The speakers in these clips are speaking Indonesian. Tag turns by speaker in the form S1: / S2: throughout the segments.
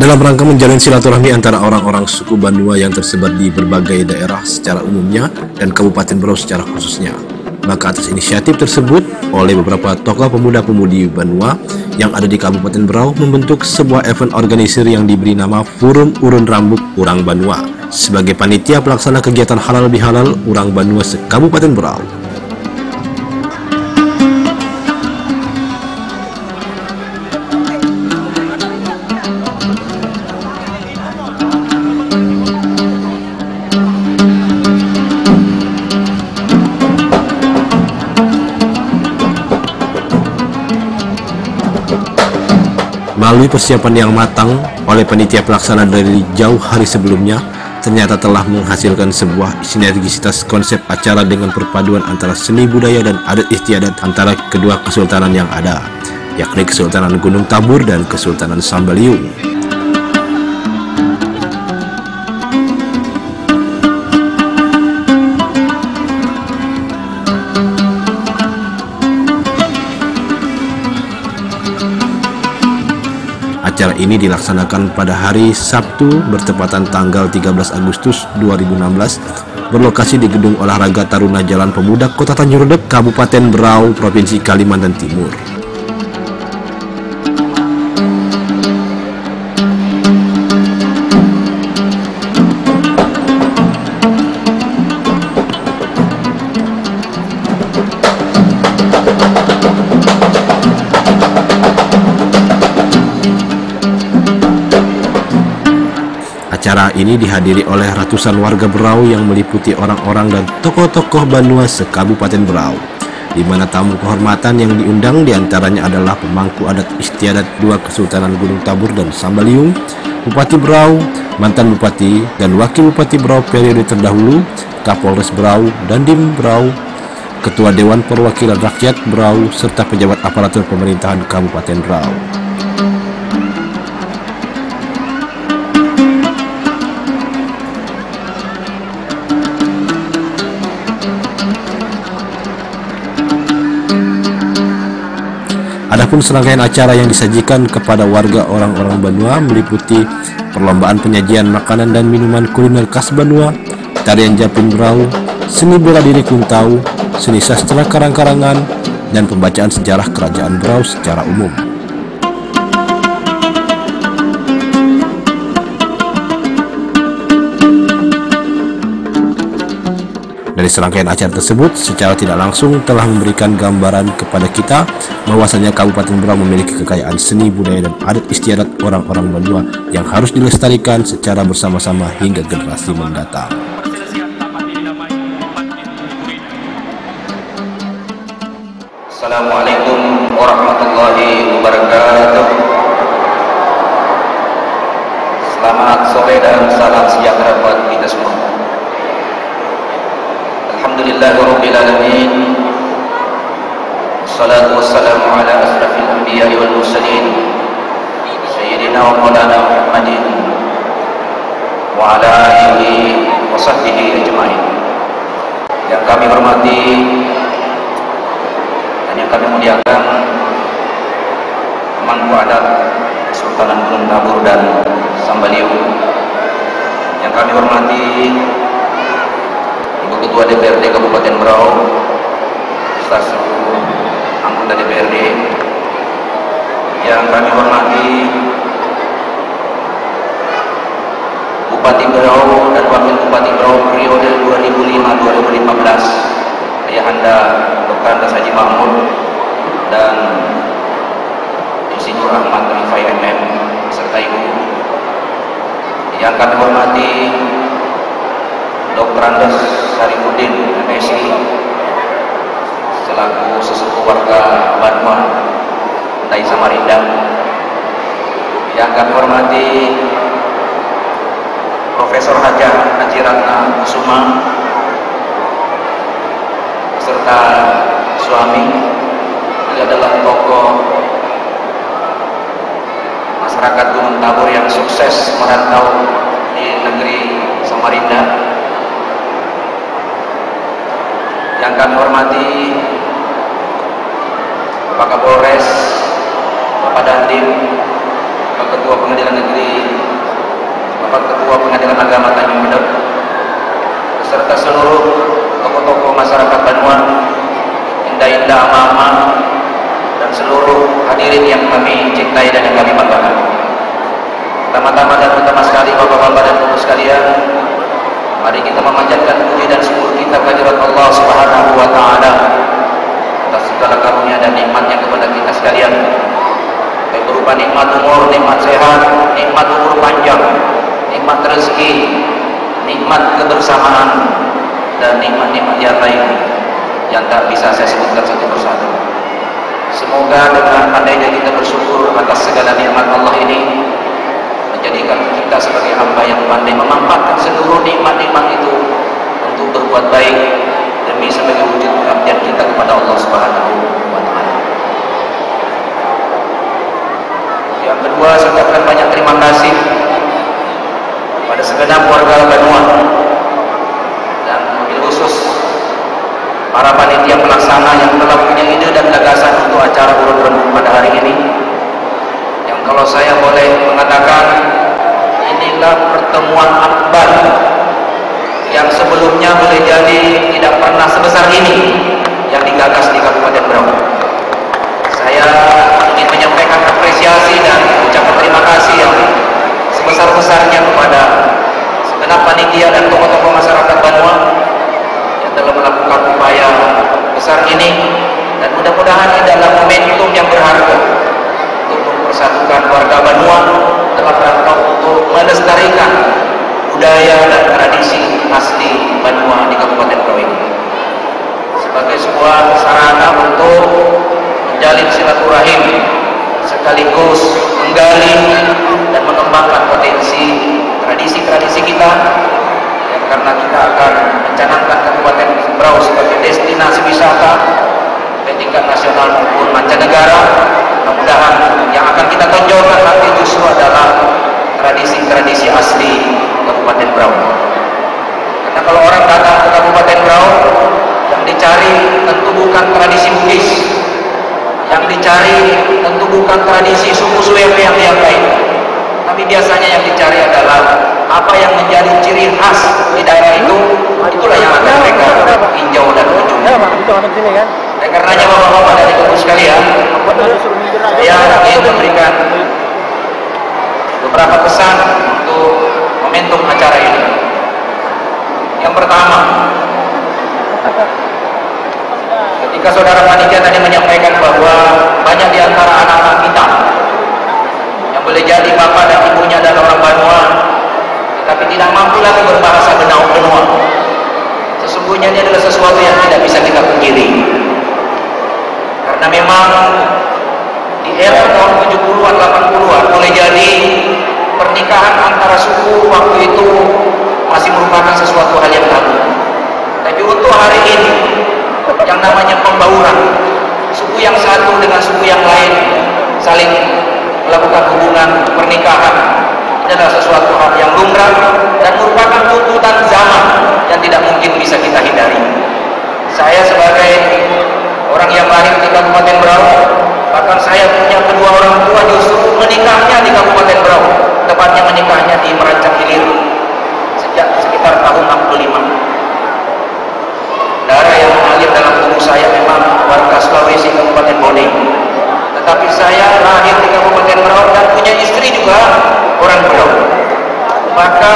S1: Dalam rangka menjalin silaturahmi antara orang-orang suku Banua yang tersebar di berbagai daerah secara umumnya dan Kabupaten Berau secara khususnya, maka atas inisiatif tersebut oleh beberapa tokoh pemuda-pemudi Banua yang ada di Kabupaten Berau membentuk sebuah event organisir yang diberi nama Forum Urun Rambut Urang Banua sebagai panitia pelaksana kegiatan halal bihalal Urang Banua se-Kabupaten Berau. Melalui persiapan yang matang oleh panitia pelaksana dari jauh hari sebelumnya, ternyata telah menghasilkan sebuah sinergisitas konsep acara dengan perpaduan antara seni budaya dan adat istiadat antara kedua kesultanan yang ada, yakni Kesultanan Gunung Tabur dan Kesultanan Sambaliung. Acara ini dilaksanakan pada hari Sabtu bertepatan tanggal 13 Agustus 2016 berlokasi di Gedung Olahraga Taruna Jalan Pemuda Kota Tanjung Redep, Kabupaten Berau, Provinsi Kalimantan Timur. Acara ini dihadiri oleh ratusan warga Berau yang meliputi orang-orang dan tokoh-tokoh Banua se-Kabupaten Berau, di mana tamu kehormatan yang diundang diantaranya adalah pemangku adat istiadat dua Kesultanan Gunung Tabur dan Sambaliung, Bupati Berau, mantan Bupati dan Wakil Bupati Berau periode terdahulu, Kapolres Berau, Dandim Berau, Ketua Dewan Perwakilan Rakyat Berau, serta pejabat aparatur pemerintahan Kabupaten Berau. Adapun serangkaian acara yang disajikan kepada warga orang-orang Banua meliputi perlombaan penyajian makanan dan minuman kuliner khas Banua, tarian Japin Berau, seni bela diri Kuntau, seni sastra karang-karangan, dan pembacaan sejarah kerajaan Berau secara umum. Dari serangkaian acara tersebut secara tidak langsung telah memberikan gambaran kepada kita bahwasanya Kabupaten Berau memiliki kekayaan seni budaya dan adat istiadat orang-orang Banua yang harus dilestarikan secara bersama-sama hingga generasi mendatang.
S2: Assalamualaikum warahmatullahi wabarakatuh. Selamat sore dan salam sejahtera buat kita semua. Alhamdulillahirrabbilalamin. Assalatu wassalamu ala asrafil anbiya'i wal mursalin Sayyidina wa maulana Muhammadin wa ala alihi wa sahbihi ajma'in. Yang kami hormati dan yang kami muliakan pemangku adat Kesultanan Gunung Tabur dan Sambaliung, yang kami hormati Ibu Ketua DPRD Kabupaten Berau, staf anggota DPRD, yang kami hormati Bupati Berau dan Wakil Bupati Berau periode 2005-2015, Ayahanda Dr. Andes Haji Mahmud dan Insinyur Ahmad Rifai MM serta Ibu. Yang kami hormati Dr. Andes Sarifuddin MSI selaku sesepuh warga Banua Dai Samarinda. Yang kami hormati Profesor Haji Ratna Kusuma serta suami. Beliau adalah tokoh masyarakat Gunung Tabur yang sukses merantau di negeri Samarinda. Yang kami hormati Bapak Kapolres, Bapak Dandim, Bapak Ketua Pengadilan Negeri, Bapak Ketua Pengadilan Agama Tanjung Pinang, beserta seluruh tokoh-tokoh masyarakat Banua, indah-indah ama-ama, dan seluruh hadirin yang kami cintai dan yang kami banggakan. Pertama-tama dan utama sekali Bapak-bapak dan Ibu sekalian, mari kita memanjatkan puji dan syukur kita kehadirat Allah Subhanahu wa taala atas segala karunia dan nikmatnya kepada kita sekalian. Baik berupa nikmat umur, nikmat sehat, nikmat umur panjang, nikmat rezeki, nikmat kebersamaan, dan nikmat-nikmat yang lain yang tak bisa saya sebutkan satu persatu. Semoga dengan pandainya kita bersyukur atas segala nikmat Allah ini, menjadikan kita sebagai hamba yang pandai memanfaatkan seluruh nikmat-nikmat itu untuk berbuat baik demi sebagai wujud pengabdian kita kepada Allah Subhanahu wa taala. Yang kedua, saya ucapkan banyak terima kasih pada segenap warga Banua dan mobil khusus para panitia pelaksana yang telah punya ide dan gagasan untuk acara urun rembuk pada hari ini. Yang kalau saya boleh mengatakan, inilah pertemuan akbar yang sebelumnya boleh jadi tidak pernah sebesar ini yang digagas di Kabupaten Berau. Saya ingin menyampaikan apresiasi dan ucapan terima kasih yang sebesar-besarnya kepada segenap panitia dan tokoh-tokoh masyarakat Banua yang telah melakukan upaya besar ini, dan mudah-mudahan ini adalah momentum yang berharga untuk mempersatukan warga Banua dalam rangka untuk melestarikan budaya dan tradisi asli Banua di Kabupaten Berau ini sebagai sebuah sarana untuk menjalin silaturahim sekaligus menggali dan mengembangkan potensi tradisi-tradisi kita, ya, karena kita akan mencanangkan Kabupaten Berau sebagai destinasi wisata baik tingkat nasional maupun mancanegara. Mudah-mudahan yang akan kita tonjolkan nanti justru adalah tradisi-tradisi asli Kabupaten Berau. Karena kalau orang datang ke Kabupaten Berau, yang dicari tentu bukan tradisi Bugis, yang dicari tentu bukan tradisi suku Suwewe yang lain, tapi biasanya yang dicari adalah apa yang menjadi ciri khas di daerah itu. Itulah yang akan mereka tinjau dan kunjungi. Dan karenanya Bapak-bapak dan Ibu sekalian, saya ingin memberikan beberapa pesan untuk momentum acara ini. Yang pertama, ketika saudara panitia tadi menyampaikan bahwa banyak di antara anak-anak kita yang boleh jadi bapak dan ibunya adalah orang Banua, tetapi tidak mampu lagi berbahasa Benua. Sesungguhnya ini adalah sesuatu yang tidak bisa kita pungkiri, karena memang di era tahun 70-an, 80-an boleh jadi pernikahan antara suku waktu itu masih merupakan sesuatu hal yang tabu. Tapi untuk hari ini yang namanya pembauran suku yang satu dengan suku yang lain saling melakukan hubungan pernikahan, ini adalah sesuatu hal yang lumrah dan merupakan tuntutan zaman yang tidak mungkin bisa kita hindari. Saya sebagai orang yang lahir di Kabupaten Berau, bahkan saya punya kedua orang tua justru menikahnya di Kabupaten Berau, tepatnya menikahnya di Merancang Hilir sejak sekitar tahun 65. Darah yang mengalir dalam tubuh saya memang warga Sulawesi, Kabupaten Bone, tetapi saya lahir di Kabupaten Berau dan punya istri juga orang Berau. Maka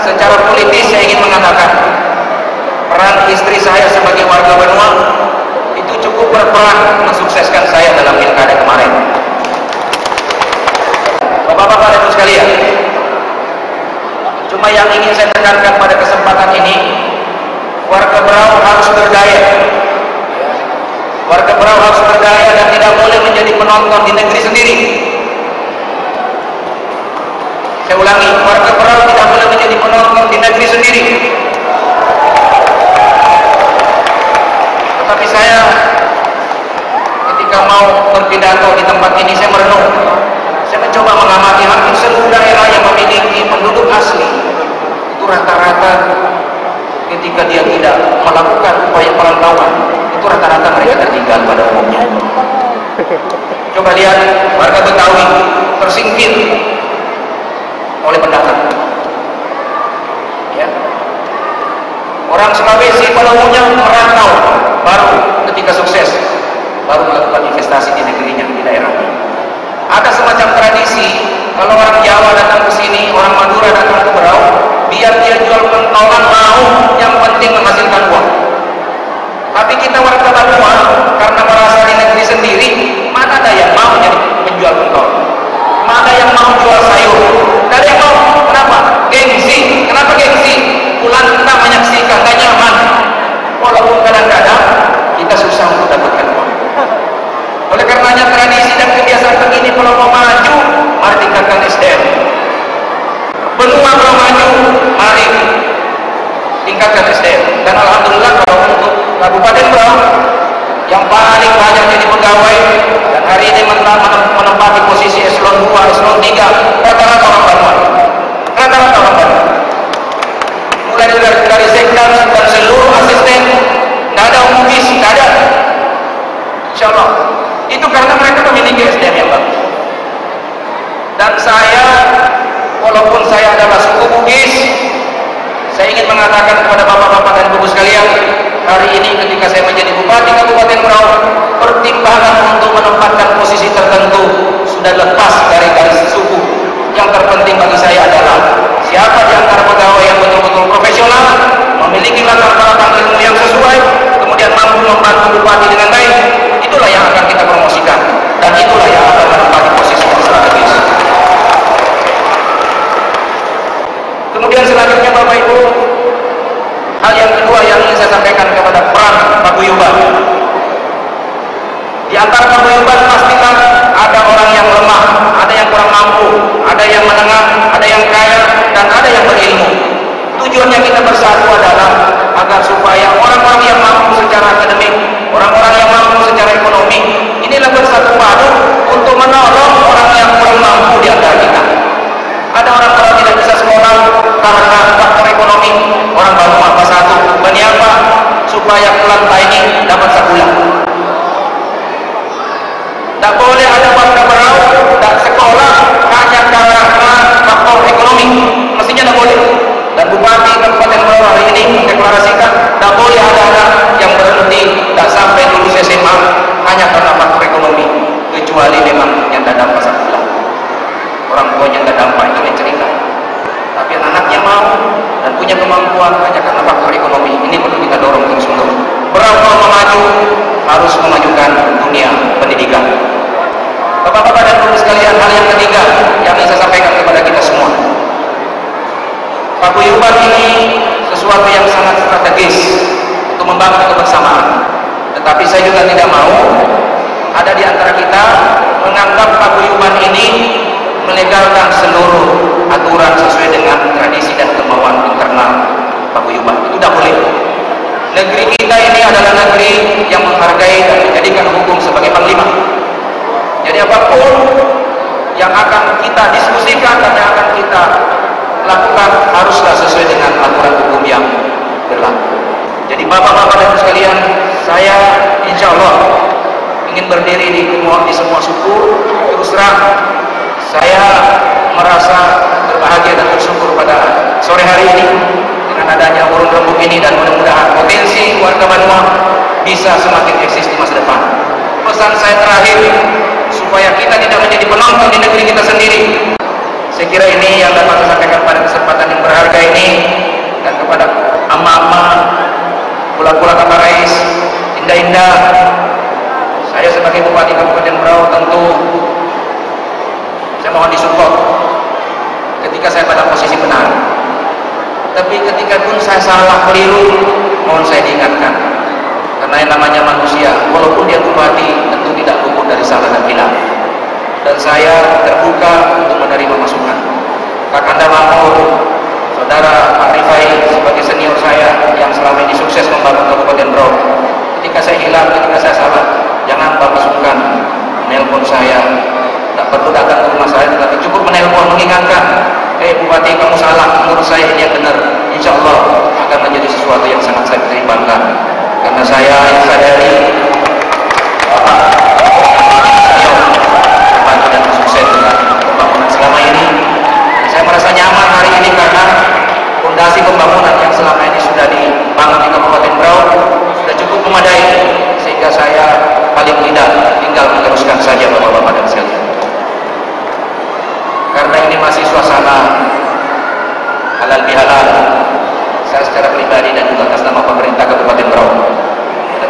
S2: secara politis saya ingin mengatakan peran istri saya sebagai warga Banua itu cukup berperan mensukseskan saya dalam pilkada kemarin. Bapak-bapak dan Ibu sekalian, cuma yang ingin saya tekankan pada kesempatan ini, warga Berau harus berdaya. Warga Berau harus berdaya dan tidak boleh menjadi penonton di negeri sendiri. Saya ulangi, warga Berau tidak boleh menjadi penonton di negeri sendiri. Tetapi saya ketika mau berpidato di tempat ini, saya merenung. Saya mencoba mengamati hampir seluruh daerah yang memiliki penduduk asli. Itu rata-rata ketika dia tidak melakukan upaya perantauan, itu rata-rata mereka tertinggal pada umumnya. Coba lihat warga Betawi, tersingkir oleh pendatang. Ya. Orang Sulawesi pada umumnya merantau, baru ketika sukses baru melakukan investasi di negerinya, di daerahnya. Ada semacam tradisi, kalau orang Jawa datang ke sini, orang Madura datang ke Berau, biar dia jual pentolan mau, yang penting menghasilkan uang. Tapi kita warga Papua, karena merasa di negeri sendiri, mana ada yang mau jadi menjual pentol, mana yang mau jual sayur, tidak ada yang mau. Kenapa? Gengsi. Kenapa gengsi? Pulang kita menyaksikan, gak nyaman. Walaupun kadang-kadang kita susah untuk dapatkan uang. Oleh karenanya tradisi dan kebiasaan begini, kalau mau maju, mari tingkatkan SDM. Benua belum maju, mari tingkatkan SDM. Dan alhamdulillah kalau untuk Kabupaten Berau yang paling banyak jadi pegawai dan hari ini menempati posisi eselon 2, eselon 3, rata-rata orang Banuan. Rata-rata orang Banuan. Mulai dari sektor dan seluruh asisten, tidak ada umubis, tidak ada. Insya Allah. Itu karena mereka memiliki SDM yang bagus. Dan saya, walaupun saya adalah suku Bugis, saya ingin mengatakan kepada bapak-bapak dan ibu sekalian, hari ini ketika saya menjadi Bupati Kabupaten Berau, pertimbangan untuk menempatkan posisi tertentu sudah lepas dari garis suku. Yang terpenting bagi saya adalah siapa di antara pegawai yang betul-betul profesional, memiliki latar belakang ilmu yang sesuai, kemudian mampu membantu bupati dengan baik, itulah yang akan kita promosikan, dan itulah yang akan menempati posisi yang strategis. Kemudian selanjutnya Bapak Ibu, hal yang kedua yang ingin saya sampaikan kepada peran paguyuban. Di antara paguyuban pastikan ada orang yang lemah, ada yang kurang mampu, ada yang menengah, ada yang kaya, dan ada yang berilmu. Tujuannya kita bersatu adalah agar supaya orang-orang yang mampu secara akademik, orang-orang yang mampu secara ekonomi, inilah bersatu padu untuk menolong orang yang kurang mampu di antara kita. Ada orang tua tidak bisa sekolah karena faktor ekonomi, orang baru mampu satu, apa supaya pulang ini dapat sebulan. Tak boleh ada warga Berau dan sekolah hanya karena faktor ekonomi, mestinya tak boleh. Dan Bupati Kabupaten Berau hari ini mendeklarasikan tak boleh ada anak yang berhenti tak sampai lulus SMA hanya karena faktor ekonomi, kecuali memang yang tak dapat sebulan. Orang tuanya nggak dampak itu yang cerita, tapi anaknya mau dan punya kemampuan hanya karena faktor ekonomi. Ini perlu kita dorong terus menerus. Berau mau maju harus memajukan dunia pendidikan. Bapak-bapak dan ibu sekalian, hal yang ketiga yang ingin saya sampaikan kepada kita semua, paguyuban ini sesuatu yang sangat strategis untuk membangun kebersamaan. Tetapi saya juga tidak mau ada di antara kita menganggap paguyuban ini melegalkan seluruh aturan sesuai dengan tradisi dan kemauan internal paguyuban. Itu tidak boleh. Negeri kita ini adalah negeri yang menghargai dan menjadikan hukum sebagai panglima. Jadi apapun yang akan kita diskusikan dan yang akan kita lakukan haruslah sesuai dengan aturan hukum yang berlaku. Jadi bapak-bapak dan sekalian, saya insya Allah ingin berdiri di semua suku. Terus terang, saya merasa berbahagia dan bersyukur pada sore hari ini dengan adanya burung rembuk ini, dan mudah-mudahan potensi warga Banua bisa semakin eksis di masa depan. Pesan saya terakhir, supaya kita tidak menjadi penonton di negeri kita sendiri. Saya kira ini yang dapat saya sampaikan pada kesempatan yang berharga ini, dan kepada ama-ama, pula-pula Kaparais, indah-indah, saya sebagai Bupati Kabupaten Berau tentu saya mohon disupport ketika saya pada posisi benar. Tapi ketika pun saya salah keliru, mohon saya diingatkan. Karena yang namanya manusia, walaupun dia bupati, tentu tidak luput dari salah dan hilang. Dan saya terbuka untuk menerima masukan. Kakanda Makmur, saudara Pak Rifai sebagai senior saya yang selama ini sukses membangun Kabupaten Berau. Ketika saya hilang, ketika saya salah, jangan Bapak sungkan menelpon saya. Tak perlu datang ke rumah saya, tetapi cukup menelpon mengingatkan, Bupati kamu salah, menurut saya ini yang benar. Insya Allah akan menjadi sesuatu yang sangat saya pertimbangkan. Karena saya yang sadari Bapak membantu dan sukses dengan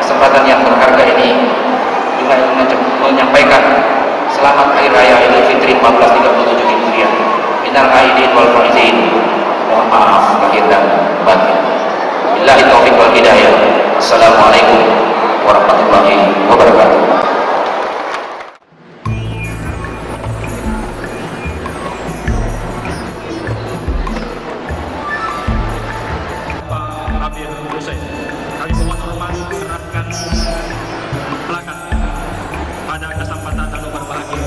S2: kesempatan yang berharga ini juga menyampaikan selamat Hari Raya Idul Fitri 1437 Hijriah. Minal aidin wal faizin. Mohon maaf lahir dan batin. Billahi taufiq wal hidayah. Assalamualaikum warahmatullahi wabarakatuh.
S3: Kami mohon hormat menerapkan plakat pada kesempatan lalu berbahagia.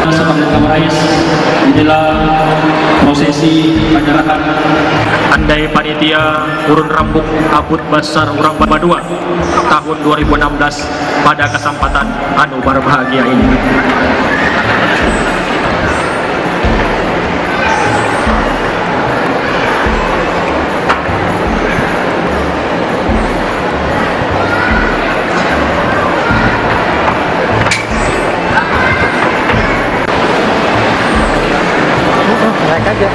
S3: Sebagai Kamrais, inilah prosesi penyerahan andai panitia urun rambut abut besar urang Badua tahun 2016 pada kesempatan anu berbahagia ini.
S4: Naik aja.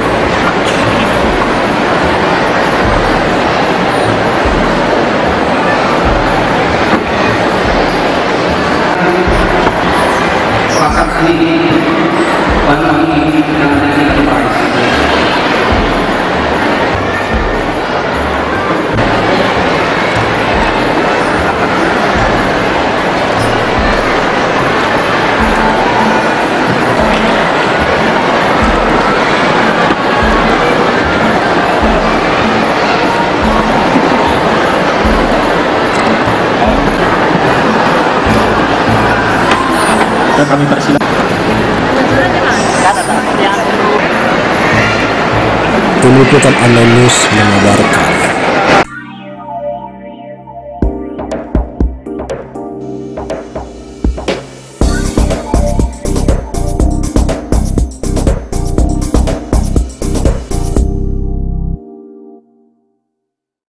S5: Plakat ini barang ini kita
S3: kami persilakan.
S1: Tim Liputan Online News mengabarkan.